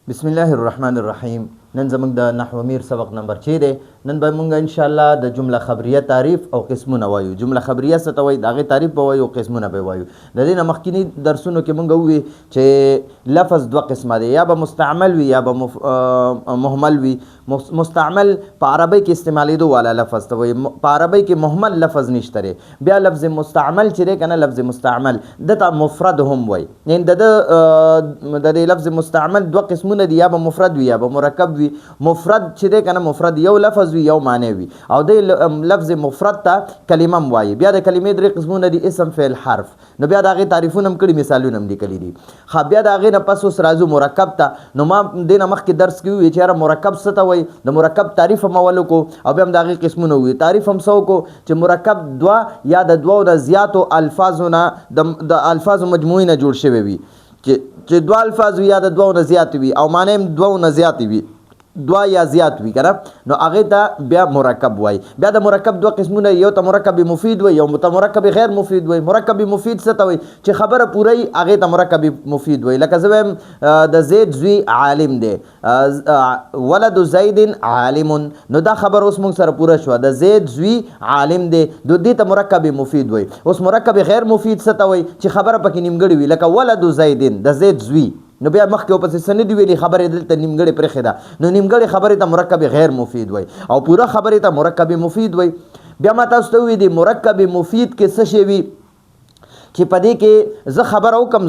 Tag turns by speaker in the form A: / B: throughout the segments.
A: بسم الله الرحمن الرحیم. نن زموږ د نحو امیر سبق نمبر 6 دی. نن به موږ ان شاء الله د جمله خبریه تعریف او قسمونه وایو. جمله خبریه څه ته وایي، د هغې تعریف به وایو، قسمونه به وایو. د دې نه مخکینی درسونو کې موږ ووی چې لفظ دوه قسمه دی، یا به مستعمل وي یا به مهمل وي. مستعمل په عربی کې استعمالیدو والا لفظ ته وایي. په عربی کې مهمل لفظ نشته دی. بیا لفظ مستعمل چې دی که نه، لفظ مستعمل دته مفرد هم وایي. یعنې د دې لفظ مستعمل دوه قسمونه دي، یا به مفرد وي یا به مرکب وي. مفرد چې دی که نه، مفرد یو لفظ وي یو معنی وي، او د لفظ مفرد ته کلمه هم وایي. بیا د کلمې درې قسمونه دي، اسم فعل حرف. نو بیا د هغې تعریفونه هم کړي، مثالونه هم لیکلي دي. بیا د هغې نه پس اوس راځو مرکب ته. نو ما دې نه مخکې درس کې وویل چې یاره مرکب څه ته وایي. د مرکب تعریف هم اول وکړو او بیا هم د هغې قسمونه وویل. تعریف هم څه وکړو چې مرکب دوه یا د دوو نه زیاتو الفاظو نه د الفاظو مجموعې نه جوړ شوی وي، چې دوه الفاظ وي یا د دوو نه زیات وي او معنی هم دوو نه زیاتې وي، دوه یا زیات وي که نه، نو هغې ته بیا مرکب وایي. بیا د مرکب دوه قسمونه، یو ته مرکب مفید وایي، یو ته مرکب غیر مفید وایي. مرکب مفید څه ته وایي؟ چې خبره پوره وي هغې ته مرکب مفید وایي. لکه زه وایم د زید زوی عالم دی، ولد زید عالم، نو دا خبر اوس موږ سره پوره شوه، د زید زوی عالم دی، دې ته مرکب مفید وایي. اوس مرکب غیر مفید څه ته وایي؟ چې خبره پکې نیمګړې وي، لکه ولد زیدن، د زید زوی، نو بیا مخکې ورپسې څه نه دي ویلي، خبرې دلته نیمګړې پرېښې ده، نو نیمګړې خبرې ته مرکب غیر مفید وایي او پوره خبرې ته مرکب مفید وایي. بیا ما تاسو ته وویل د مرکب مفید کې څه شی وي چې په دې کې زه خبره وکم،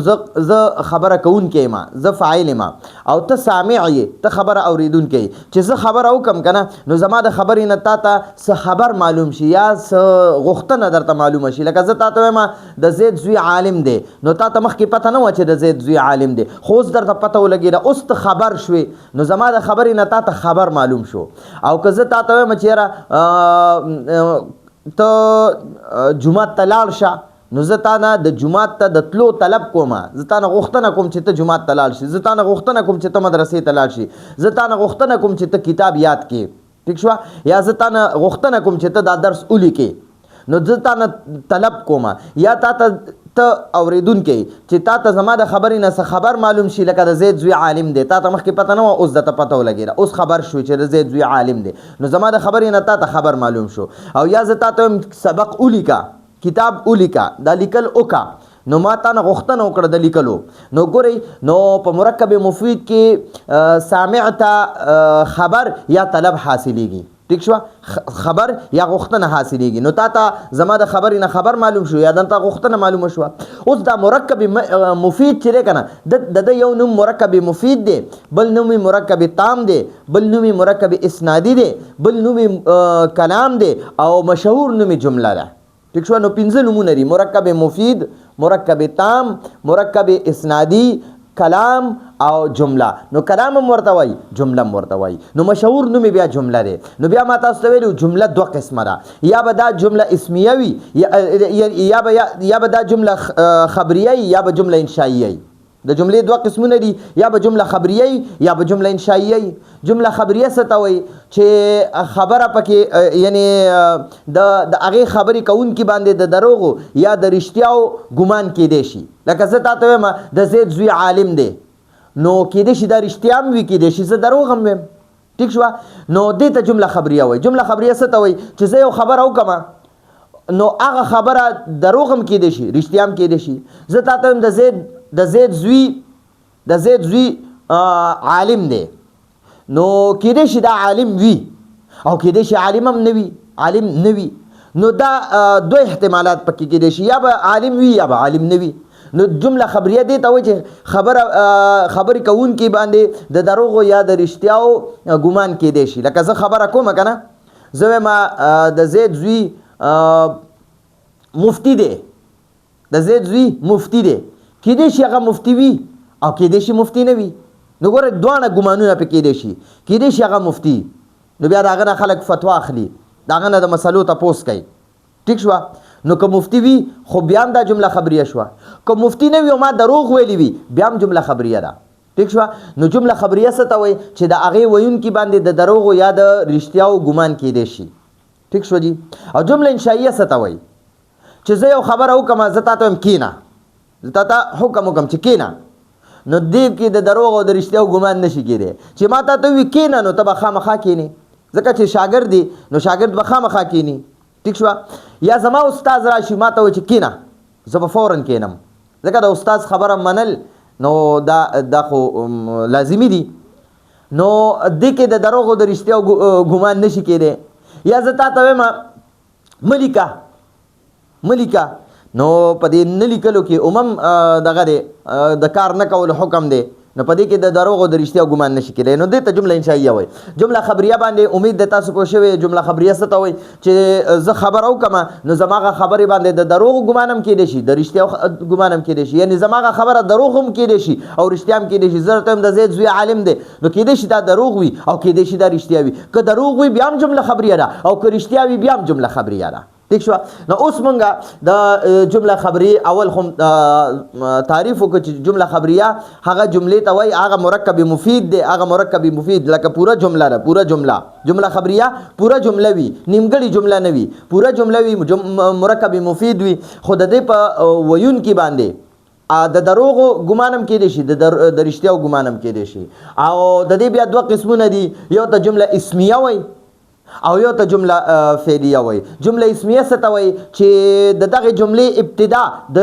A: زه خبره کوونکی یم، زه فاعل یم او ته سامع یې، ته خبره اورېدونکی یې. چې زه خبره وکم که نه، نو زما د خبرې نه تا ته څه خبر معلوم شي یا څه غوښتنه درته معلومه شي. لکه زه تا ته وایم د زید زوی عالم دی، نو تا ته مخکې پته نه وه چې د زید زوی عالم دی، خو اوس درته پته ولګېده، اوس ته خبر شوې، نو زما د خبرې نه تا ته خبر معلوم شو. او که زه تا ته وایم چې یاره ته جومات ته لاړ شه، نو زه تا نه د جومات ته د تلو طلب کوم، زه تا نه غوښتنه کوم چې ته جومات ته لاړ شي، زه تا نه غوښتنه کوم چې ته مدرسې ته لاړ شي، زه تا نه غوښتنه کوم چې ته کتاب یاد کړې، ټیک شوه، یا زه تا نه غوښتنه کوم چې ته دا درس ولیکې، نو زه تا نه طلب کوم. یا تا ته اورېدونکی چې تا ته زما د خبرې نه څه خبر معلوم شي، لکه د زید زوی عالم دی، تا ته مخکې پته نه وه، اوس درته پته ولګېده، اوس خبر شوې چې د زید زوی عالم دی، نو زما د خبرې نه تا ته خبر معلوم شو. او یا زه تا ته سبق ولیکه، کتاب ولیکه، دا لیکل وکړه، نو ما تا نه غوښتنه وکړه د لیکلو. نو ګورئ، نو په مرکب مفید کې سامع ته خبر یا طلب حاصلیږي، ٹھیک شوه، خبر یا غوښتنه حاصلیږي. نو تا ته زما د خبرې نه خبر معلوم شو یا دلته غوښتنه معلومه شوه. اوس دا مرکب مفید چې دی که نه، د یو نوم مرکب مفید دی، بل نوم مرکب تام دی، بل نوم مرکب اسنادي دی، بل نوم کلام دی او مشهور نوم جمله ده، ٹھیک شوه. نو پنځه نومونه دي: مرکب مفید، مرکب تام، مرکب اسنادي، کلام او جمله. نو کلام هم ورته وایي، جمله هم ورته وایي. نو مشهور نوم بیا جمله دی. نو بیا ما تاسو ته ویلو جمله دوه قسمه ده، یا به دا جمله اسمیه وي یا به دا جمله خبریه وي یا به جمله انشائیه وي. د جملې دوه قسمونه دي، یا به جمله خبریه وي یا به جمله انشائیه وي. جمله خبریه څه ته وایي؟ چې خبره پکې یعنی د هغې خبرې کوونکي باندې د دروغو یا د رښتیاو ګمان کیدی شي. لکه زه تا ته وایم د زید زوی عالم دی، نو کیدی شي دا رښتیا هم وي، کیدی شي زه دروغ هم ویم، ټیک شوه. نو دې ته جمله خبریه وایي. جمله خبریه څه ته وایي؟ چې زه یو خبره وکړم، نو هغه خبره دروغ هم کیدی شي، رښتیا هم کیدی شي. زه تا ته وایم د زید زوی عالم دی، نو کیدی شي دا عالم وي او کیدی شي عالم هم نه وي، عالم نه وي. نو دا دوه احتمالات پکې کیدی شي، یا به عالم وي یا به عالم نه وي. نو جمله خبریه دې ته وایي چې خبرې کوونکي باندې د دروغو یا د رښتیاو ګمان کیدی شي. لکه زه خبره کوم که نه، زه وایم د زید زوی مفتی دی، د زید زوی مفتی دی، کیدی شي هغه مفتی وي او کیدی شي مفتی نه وي. نو ګوره دواړه ګمانونه پې کیدی شي، کیدی شي هغه مفتی، نو بیا د هغه نه خلک فتوا اخلي، د هغه نه د مسلو تپوس کوي، ټیک شوه. نو که مفتی وي خو بیا هم دا جمله خبریه شوه، که مفتی نه وي او ما دروغ ویلی وي بیا هم جمله خبریه ده، ټیک شوه. نو جمله خبریه څه ته وایي؟ چې د هغې ویونکي باندې د دروغو یا د رښتیاو ګمان کیدی شي، ټیک شوه جي. او جمله انشائیه څه ته وایي؟ چې زه یو خبره وکړم، زه تا ته وایم کښېنه، زه تا ته حکم وکړم چې کښېنه، نو دې کې د دروغ او د رښتیا ګمان نشي کېدی چې ما ته وی کېنه نو ته به خامخا کېنې ځکه چې شاګرد دی نو شاګرد به خامخا کېني ټیک شوه یا زما استاد راشي ما ته وایي چې کېنه زه به فورا کېنم ځکه د استاد خبره منل نو دا خو لازمي دي نو دې کې د دروغ او د رښتیا ګمان نشي کېدی یا زه تا ته وایم ملیکه نو په دې نه لیکلو کې دغه دی د کار نه کولو حکم دی نو په دې کې د دروغ او د رښتیا ګمان نشي کېدی نو دې ته جمله انشائیه وایي جمله خبریه باندې امید د تاسو پوه شوی جمله خبریه څه ته وایي چې زه خبر وکړم نو زماغه خبرې باندې د دروغ ګمان هم کېدی شي د رښتیا ګمان هم کېدی شي یعنی زماغه خبره دروغ هم کېدی شي او رښتیا هم کېدی شي زه درته د زید زوی عالم دی نو کېدی شي دا دروغ وي او کېدی شي دا رښتیا وي که دروغ وي بیا هم جمله خبریه ده او که رښتیا وي بیا هم جمله خبریه ده ٹھیک شو نو اوس مونږه د جمله خبریه اول هم تعریف وکړو چې جمله خبریه هغه جملې ته وایي هغه مرکب مفید دی هغه مرکب مفید لکه پوره جمله ده پوره جمله خبریه پوره جمله وي نیمګړې جمله نه وي پوره جمله وي مرکب مفید وي خو د دې په ویون کې باندې د دروغ ګمانم کېدی شي د رښتیا ګمانم کېدی شي او د دې بیا دوه قسمونه دي یو ته جمله اسمیه وایي او یو ته جمله فعلیه وایي جمله اسمیه څه ته وایي چې د دغه جملې ابتدا د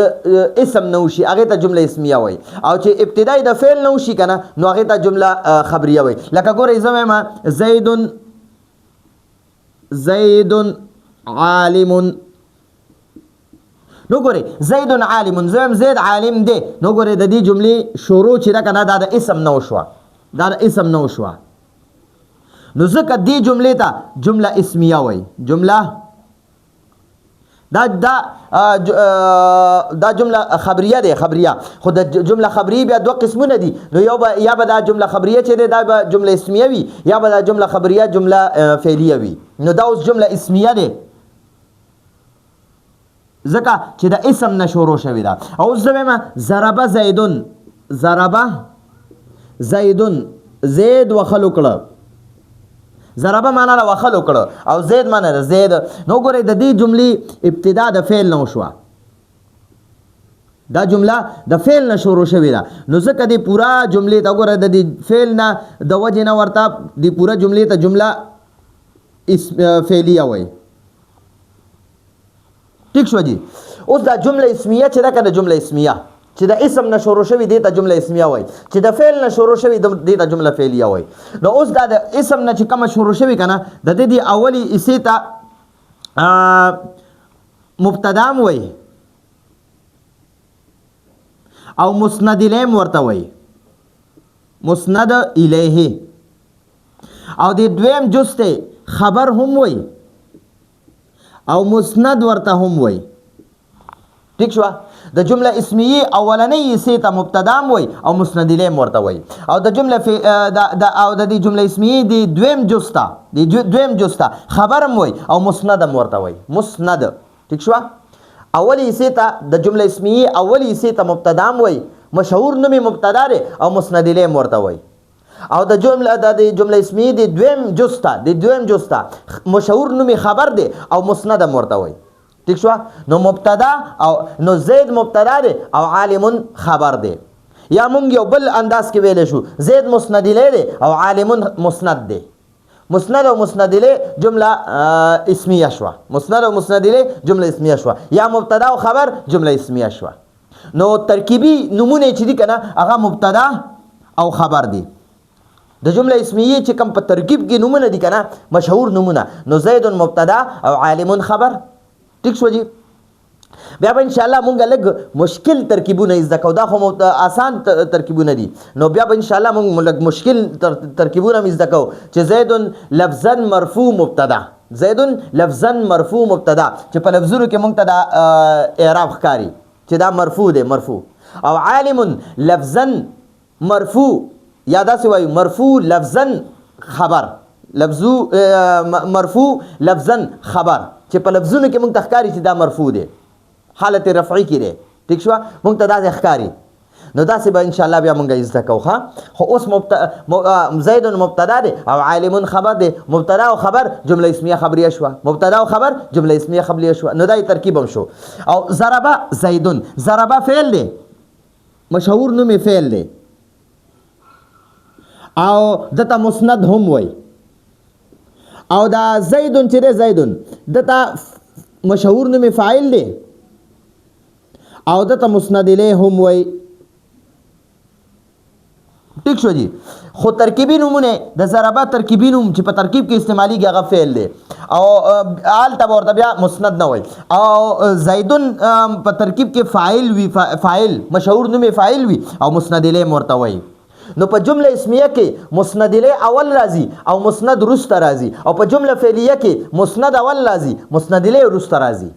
A: اسم نه وشي هغې ته جمله اسمیه وایي او چې ابتدا د فعل نه وشي که نه نو هغې ته جمله خبریه وایي لکه ګورئ زه وایم زید عالم نو ګورئ زید عالم زه وایم زید عالم دی نو ګورئ د دې جملې شروع چې ده که نه دا د اسم نه وشوه نو ځکه دې جملې ته جمله اسمیه وایي جمله دا جمله خبریه دی خبریه خو د جمله خبریه بیا دوه قسمونه دي نو یا به دا جمله خبریه چې دی دا به جمله اسمیه وي یا به دا جمله خبریه جمله فعلیه وي نو دا اوس جمله اسمیه دی ځکه چې د اسم نه شروع شوې ده او اوس زه وایم ضربه زیدون زید وخل وکړه ضربه معنا له وخل وکړه او زید معنا له زید نو ګورئ د دې جملې ابتدا د فعل نه وشوه دا جمله د فعل نه شروع شوې ده نو ځکه دې پوره جملې ته ګوره د دې فعل نه د وجې نه ورته دې پوره جملې ته جمله فعلیه وایي ٹھیک شو جی اوس دا جمله اسمیه چې ده که د جمله اسمیه چې د اسم نه شروع شوي دې ته جمله اسمیه وایي چې د فعل نه شروع شوي دې ته جمله فعلیه وایي نو اوس دا د اسم نه چې کومه شروع شوي که نه د دې اولي اسې ته مبتدا هم وایي او مسند الیه ورته وایي مسند الیه او د دویم جز ته خبر هم وایي او مسند ورته هم وایي ٹھیک شو د جمله اسمیه اولنۍ حصې ته مبتدا هم وایي او مسند الیه ورته وایي او د جمله د دې جمله اسمیه د دویم جز ته خبر هم وایي او مسند هم ورته وایي مسند ٹھیک شو اولی حصې ته د جمله اسمیه اولی حصې ته مبتدا هم وایي مشهور نوم مبتدا دی او مسند الیه ورته وایي او د جمله اسمیه د دویم جز ته مشهور نوم خبر دی او مسند هم ورته وایي ٹھیک شو نو مبتدا او نو زید مبتدا دی او عالم خبر دی یا مونږ یو بل انداز کې ویلی شو زید مسند الیه دی او عالم مسند دی مسند او مسند الیه جمله اسمیه شوه مسند او مسند الیه جمله اسمیه شوه یا مبتدا او خبر جمله اسمیه شوه نو ترکیبي نمونه چې دي که نه هغه مبتدا او خبر دی د جمله اسمیه چې کوم په ترکیب کې نمونه دي که نه مشهور نمونه نو زید مبتدا او عالم خبر ٹھیک شو جی بیا به انشاءالله مونږ لږ مشکل ترکیبونه زده کوو دا خو آسان ترکیبونه دي نو بیا به انشاءالله مونږ لږ مشکل ترکیبونه هم زده کوو چې زید لفظا مرفوع مبتدا چې په لفظونو کې مونږ ته دا اعراب ښکاري چې دا مرفوع دی مرفوع او عالم لفظا مرفوع یا داسې وایو مرفوع لفظا خبر مرفوع لفظا خبر چې په لفظونو کې مونږ ته ښکاري چې دا مرفوع دی حالت رفعي کې دی ٹھیک شو مونږ ته داسې ښکاري نو داسې به انشاءالله بیا مونږ زده کوو خو اوس زید مبتدا دی او عالم خبر دی مبتدا او خبر جمله اسمیه خبریه شوه مبتدا او خبر جمله اسمیه خبریه شوه نو دا ترکیب هم شو او ضربه زیدون ضربه فعل دی مشهور نوم فعل دی او دته مسند هم وای او دا زیدون چې دی زیدون دته مشهور نوم فاعل دی او دته مسند الیه هم وای ٹھیک شو جی خو ترکیبی نومونه د ضربه ترکیبی نوم چې په ترکیب کې استعمالیږي هغه فعل دی او آل تب ورته بیا مسند نه وای او زیدون په ترکیب کې فاعل وی فاعل مشهور نوم فاعل وی او مسند الیه مرته وای نو په جمله اسمیه کې مسند الیه اول راځي او مسند رسته راځي او په جمله فعلیه کې مسند اول راځي مسند الیه رسته راځي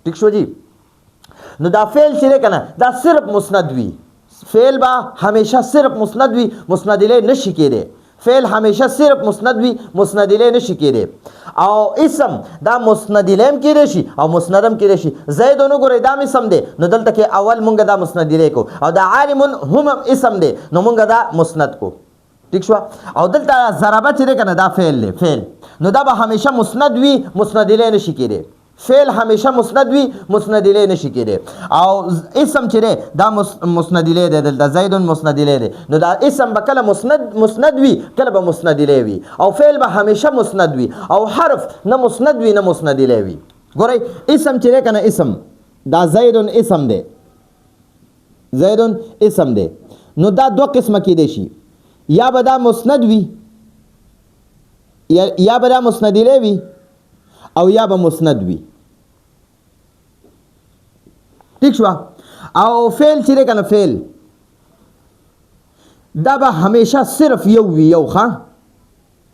A: ٹھیک شو جی نو دا فعل چې کنه دا صرف مسند وی فعل با همیشه صرف مسند وی مسند الیه نشي کېده فعل همیشه صرف مسند وی مسند الیه نشي کېده او اسم دا مسند الیه هم کېدای شي او مسند هم کېدای شي زیدون وګورئ دا اسم دی نو دلته کې اول مونږ دا مسند الیه کو او دا عالم هم اسم دی نو مونږ دا مسند کو ٹھیک شو او دلته ضربه چې کنه دا فعل دی فعل نو دا به همیشه مسند وی مسند الیه نشي کېده فعل همیشه مسند وی مسند الیه نشي کېده او اسم چې دا مسند الیه دی دلته زید مسند الیه دی نو دا اسم به کله مسند وی کله به مسند الیه وی او فعل به همیشه مسند وی او حرف نه مسند وی نه مسند الیه وی ګورئ اسم چې کنه اسم دا زید اسم دی زید اسم دی نو دا دو قسمه کېدای شي یا به دا مسند وی یا به دا مسند الیه وی او یا به مسند وی ٹھیک شو او فعل چې کنه فعل دا به همیشه صرف یو وی یو ښا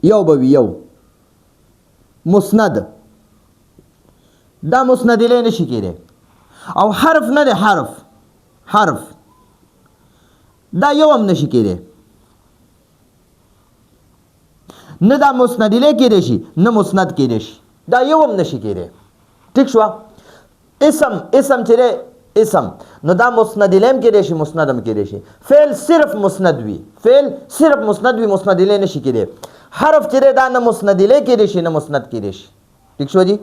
A: یو به وی یو مسند دا مسند الیه نشي کېده او حرف نه دی حرف دا یو هم نشي کېده نه دا مسند الیه کېدای شي نه مسند کېدای شي دا یو هم نشي کېده ٹھیک شو اسم چې اسم نو دا مسند الیه هم کېدای شي مسند هم کېدای شي فعل صرف مسند وي فعل صرف مسند وي مسند الیه نشي کېدای حرف چې دا نه مسند الیه کېدای شي نه مسند کېدای شي ٹھیک شو جی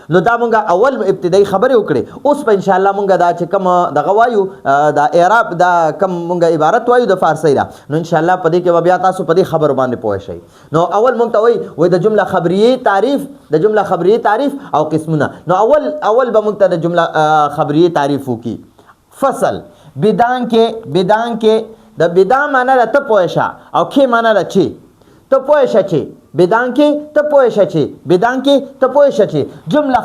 A: نو دا مونږه اول ابتدایي خبرې وکړې اوس په ان شاء الله مونږه دا چې کوم دغه وایو دا اعراب دا کوم مونږه عبارت وایو د فارسی را نو ان شاء الله په دې کې بیا تاسو په دې خبر باندې پوه شئ نو اول مونږ ته وایي د جمله خبریه تعریف د جمله خبریه تعریف او قسمونه نو اول به مونږ ته د جمله خبریه تعریف وکي فصل بدان کې د بدان معنی را ته پوه شه او کې معنی را چی ته پوه شه چی بدان کې ته پوه شه چی بدان کې ته پوه شه چی جمله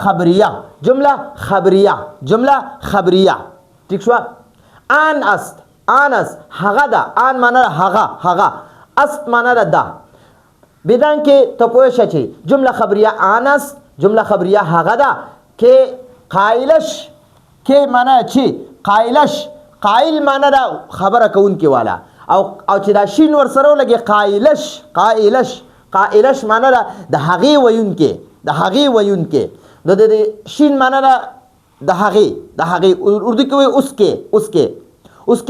A: خبریه ٹھیک شو آن است هغه دا آن معنی هغه است معنی دا بدان کې ته پوه شه چی جمله خبریه آن است جمله خبریه هغه دا کې قائلش کې معنی چی قائل معنی دا خبره کوونکی والا او چې دا شین ور سره لګي قائلش معنی دا د هغې ویونکې نو د شین معنی دا د هغې اردو کې وایي اس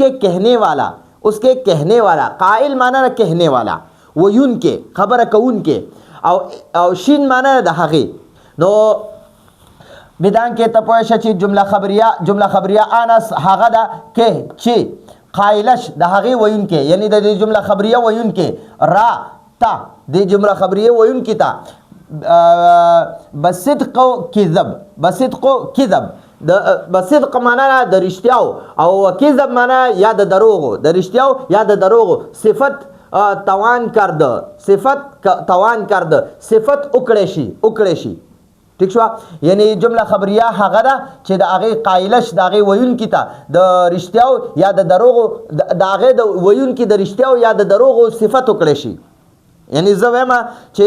A: کے کہنے والا قائل معنی دا کہنے والا ویونکې خبره کوونکې او شین معنی د هغې نو بدان کې ته پوه شه چې جمله خبریه انس هغه ده کې چې قائلش د هغې ویونکې یعنی د دې جمله خبریه ویونکې را تا د جمله خبریه ویونکې ته بصدق معنا د رښتیاو او کذب معنا یا د دروغو د رښتیاو یا د دروغو صفت توان کرده صفت وکړی شي ٹھیک شو یعنی جمله خبریه هغه ده چې د هغې قایلش د هغې ویونکي ته د رښتیاو یا د دروغو د هغې د ویونکي د رښتیاو یا د دروغو صفت وکړی شي یعنی زه وایم چې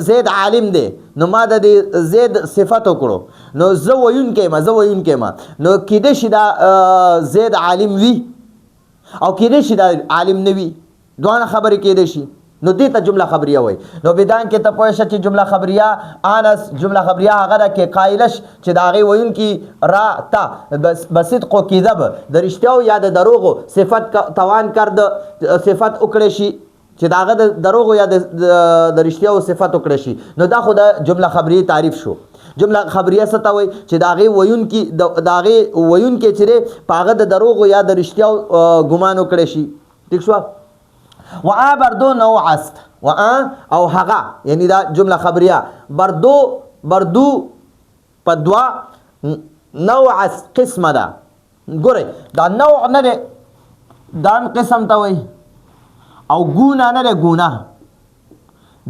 A: زید عالم دی نو ما د دې زید صفت وکړو نو زه ویونکی ما نو کیدای شي دا زید عالم وي او کیدای شي دا عالم نه وي دوه خبرې کیدای شي نو دې ته جمله خبریه وای نو بدان کې ته پوه شه چې جمله خبریه انس جمله خبریه هغه ده کې قایلش چې د هغې ویونکي را تا بصدق و کذب د رښتیاو یا د دروغو صفت توان کرد صفت وکړی شي چې د هغه د دروغو یا د رښتیاو صفت وکړی شي نو دا خو د جمله خبریه تعریف شو جمله خبریه څه ته وایي چې د هغې ویونکي چې دی په هغه د دروغو یا د رښتیاو ګمان وکړی شي ٹھیک شو وآ بردو نوع است وآ او هغه یعنی دا جمله خبریه بردو په دوا نوع است قسمه ده ګورئ دا نوع نه دی دا قسم ته وایي او ګونه نه دی ګونه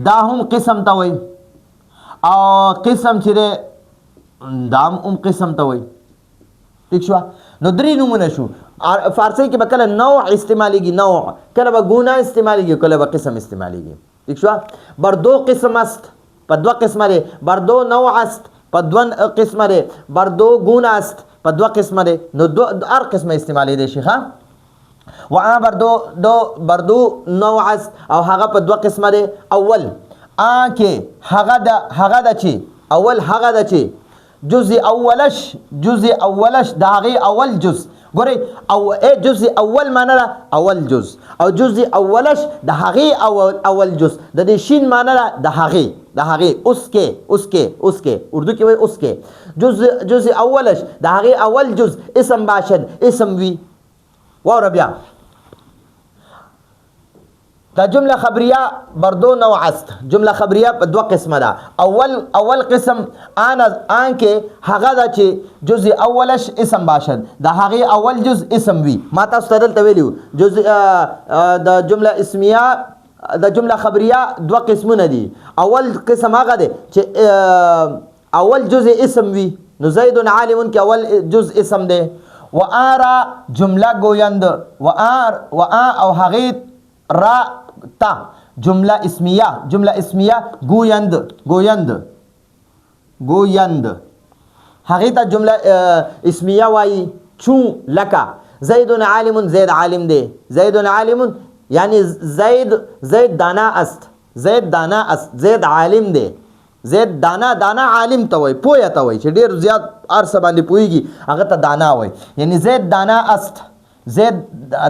A: دا هم قسم ته وایي او قسم چې دی دا هم قسم ته وایي ٹھیک شو نو درې نومونه شو فارسی کې به کله نوع استعمالیږي نوع کله به ګونه استعمالیږي کله به قسم استعمالیږي ٹھیک شو بردو قسم است په دوه قسمه دی بردو نوع است په دوه قسمه دی بردو ګونه است په دوه قسمه دی نو هر قسمه استعمالی دی شي ښه وآ بردو نوع است او هغه په دوه قسمه دی اول آکه هغه د چې اول هغه د چې جزء اولش د هغې اول جز ګورئ او جزء اول معنی ده اول جز او جزء اولش د هغې اول جز د دې شین معنی ده د هغې اوس کې اردو کې وایي اوس کې جزء اولش د هغې اول جز اسم باشد اسم وي واوره بیا دا جمله خبریه بردو نوع است جمله خبریه په دوه قسمه ده اول قسم آن کې هغه ده چې جزء اولش اسم باشد د هغې اول جز اسم وي ما تاسو ته دلته ویلي جزء د جمله اسمیه د جمله خبریه دوه قسمونه دي اول قسم هغه دی چې اول جز اسم وي نو زید عالم کې اول جز اسم دی وآرا جمله گویند وآ او هغې را تا جمله اسمیه گویند هغې ته جمله اسمیه وایي چون لکه زید عالم زید عالم دی زید عالم یعنی زید دانا است زید عالم دی زید دانا عالم ته وایي پوهه ته وایي چې ډېر زیات هر څه باندې پوهېږي هغه ته دانا وایي یعنی زید دانا است زید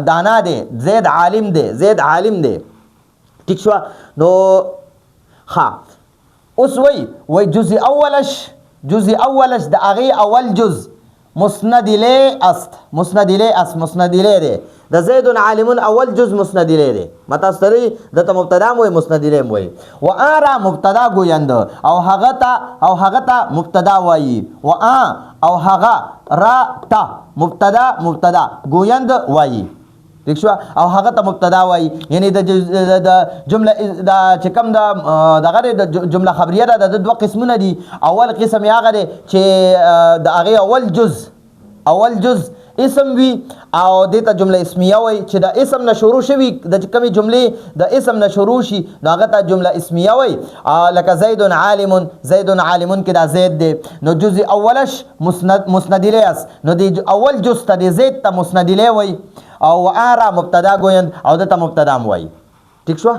A: دانا دی زید عالم دی ٹھیک شو نو ها اوس وایي جزء اولش د هغې اول جز مسند الیه دی د زید عالم اول جز مسند الیه دی ما تاسو ته دته مبتدا هم وایي مسند الیه هم وایي وآرا مبتدا گویند او هغه ته مبتدا وایي وآ او هغه را تا مبتدا گویند وایي ٹھیک شو او هغه ته مبتدا وایي یعنی د جمله د چې کوم دغه د جمله خبریه ده د دوه قسمونه دي اول قسم یې هغه دی چې د هغې اول جز اسم وي او دې ته جمله اسمیه وایي چې د اسم نه شروع شوي د کومې جملې د اسم نه شروع شي نو هغه ته جمله اسمیه وایي لکه زید عالم کې دا زید دی نو جز اولش مسند الیه است نو د اول جز ته د زید ته مسند الیه وایي او آرا مبتدا گویند او دته مبتدا هم وایي ٹھیک شو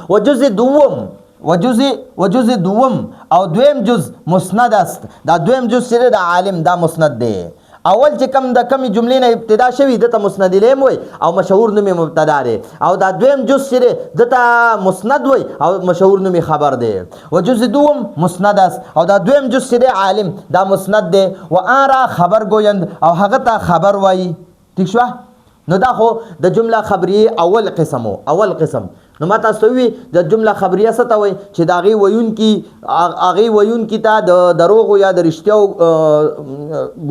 A: وجز دوم او دویم جز مسند است دا دویم جز چې د عالم دا مسند دی اول چې کوم د کمی جملې نه ابتدا شوي دته مسند الیه وایي او مشهور نوم یې مبتدا دی او دا دویم جز چې دی دته مسند وایي او مشهور نوم یې خبر دی وجز دوم مسند است او دا دویم جز چې دی عالم دا مسند دی وآرا خبر گویند او هغه ته خبر وایي ٹھیک شو نو دا خو د جمله خبریه اول قسم نو ما تاسو ته وی د جمله خبریه څه ته وایي چې د هغې ویونکي ته د دروغو یا د رښتیاو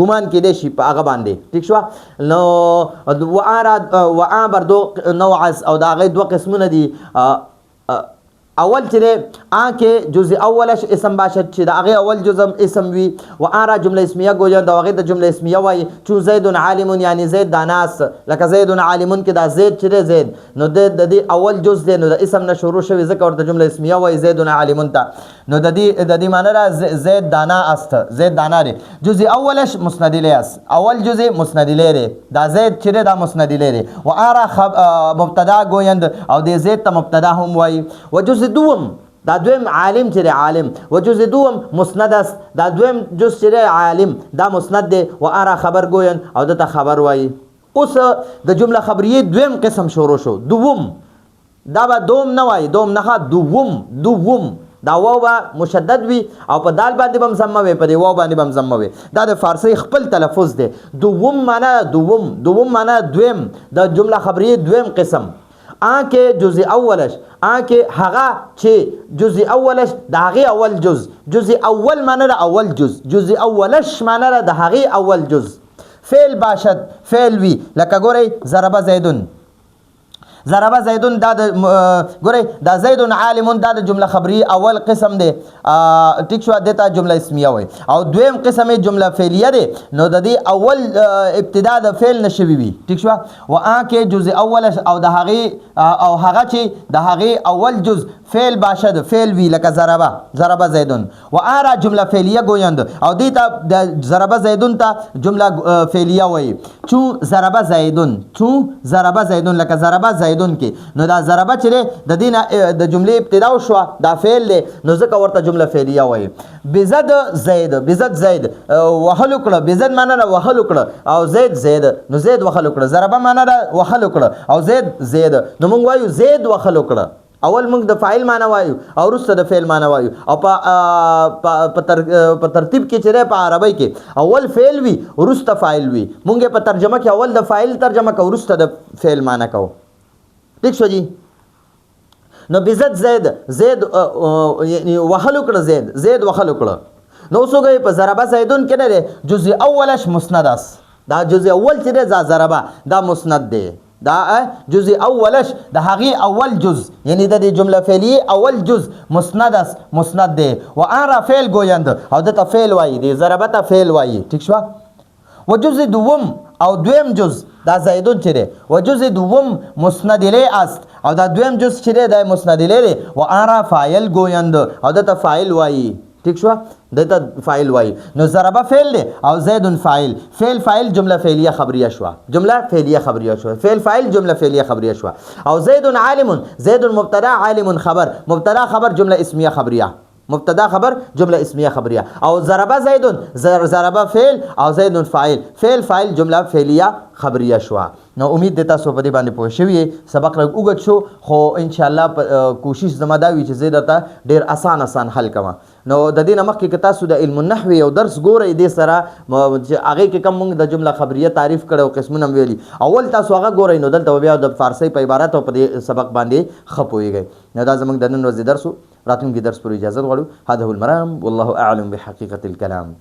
A: ګمان کیدی شي په هغه باندې ٹھیک شو نو وآ بردو نوع او د هغې دوه قسمونه دي اول چې دی آنکه جزء اولش اسم باشد چې د هغې اول جزم اسم وي وآرا جمله اسمیه گویند او هغې ته جمله اسمیه وایي چون زید عالم یعنی زید دانا است لکه زید عالم کې دا زید چې دی زید نو د دې اول جز دی نو د اسم نه شروع شوي ځکه ورته جمله اسمیه وایي زید عالم ته نو د دې معنی ده زید دانا است زید دانا دی جزء اولش مسند الیه است اول جزء مسند الیه دی دا زید چې دی دا مسند الیه دی وآرا مبتدا گویند او د زید ته مبتدا هم وایي وجز دوم دا دویم عالم چې دی عالم وجز دوم مسند است دا دویم جز چې دی عالم دا مسند دی وآرا خبر گویند او دته خبر وایي اوس د جمله خبریه دویم قسم شروع شو دوم دا به دوم نه وایي دوم نه دوم دا واو به مشدد وي او په دال باندې به هم ضمه وي په دې واو باندې به هم ضمه وي دا د فارسی خپل تلفظ دی دوم معنا دویم د جمله خبریه دویم قسم آنکه جزء اولش آنکه هغه چې جزء اولش د هغې اول جزء اول معنی د اول جزء اولش معنی د هغې اول فعل باشد فعل وي لکه ګورئ ضربه زیدون دا د ګورئ دا زیدون عالمون دا د جمله خبری اول قسم دی ټیک شو دته جمله اسمیه وي او دویم قسم جمله فعلیه دی نو د دې اول ابتدا د فعل نشوي وي ټیک شو و آنکه جزء اول او د هغه چې د هغې اول فعل باشد فعل وی لکه ضربه زیدون و آرا جمله فعلیه گویند او دې ته د ضربه زیدون ته جمله فعلیه وي چون ضربه زیدون لکه ضربه زیدون کې نو دا ضربه چې د دینه د جملې ابتدا شو دا فعل دی نو ځکه ورته جمله فعلیه وایي بزد زید وهلو کړه بزد معنی را وهلو کړه او زید نو زید وهلو کړه ضربه معنی را وهلو کړه او زید نو موږ وایو زید وهلو کړه اول موږ د فاعل معنی وایو او وروسته د فعل معنی وایو او په ترتیب کې چې په عربی کې اول فعل وي وروسته فاعل وي موږ په ترجمه کې اول د فاعل ترجمه کوو وروسته د فعل معنی کوو ٹھیک شو جی نو بزد زید یعنی وهلو کړه زید وهلو کړه نو اوس وګورئ په ضربه زیدون کې نه دی جزء اولش مسند است دا جزء اول چې دی ضربه دا مسند دی دا جزء اولش د هغې اول یعنی د دې جمله فعلیه اول مسند دی و آن را فعل گویند او دته فعل وایي د ضربه ته فعل وایي ټیک شوه و جزء دوم او دویم دا زیدون چې دی و جزء دوم مسند الیه است او دا دویم چې دی دا مسند الیه دی و آن را فاعل گویند او دته فاعل وایي ٹھیک شو دته فاعل وایي نو ضربه فعل دی او زید فاعل جمله فعلیه خبریه شو فعل فاعل جمله فعلیه خبریه شو او زید مبتدا عالم خبر جمله اسمیه خبریه مبتدا خبر جمله اسمیه خبریه او ضربه زیدون ضربه فعل او زیدون فعل فاعل جمله فعلیه خبریه شو نو امید د تاسو په دې باندې پوه شوي سبق لږ اوږد شو خو ان شاء الله کوشش زما دا وي چې زه درته ډېر آسان حل کوم نو د دې نه مخکې که تاسو د علم النحو یو درس ګورئ دې سره چې هغې کې کوم موږ د جمله خبریه تعریف کړی او قسمونه ویلي اول تاسو هغه ګورئ نو دلته بیا د فارسي په عبارت او په دې سبق باندې ښه پوهېږئ نو دا زموږ د نن ورځې درس و راتلونکي درس پورې اجازه غواړو هذا هو المرام والله اعلم بحقیقة الكلام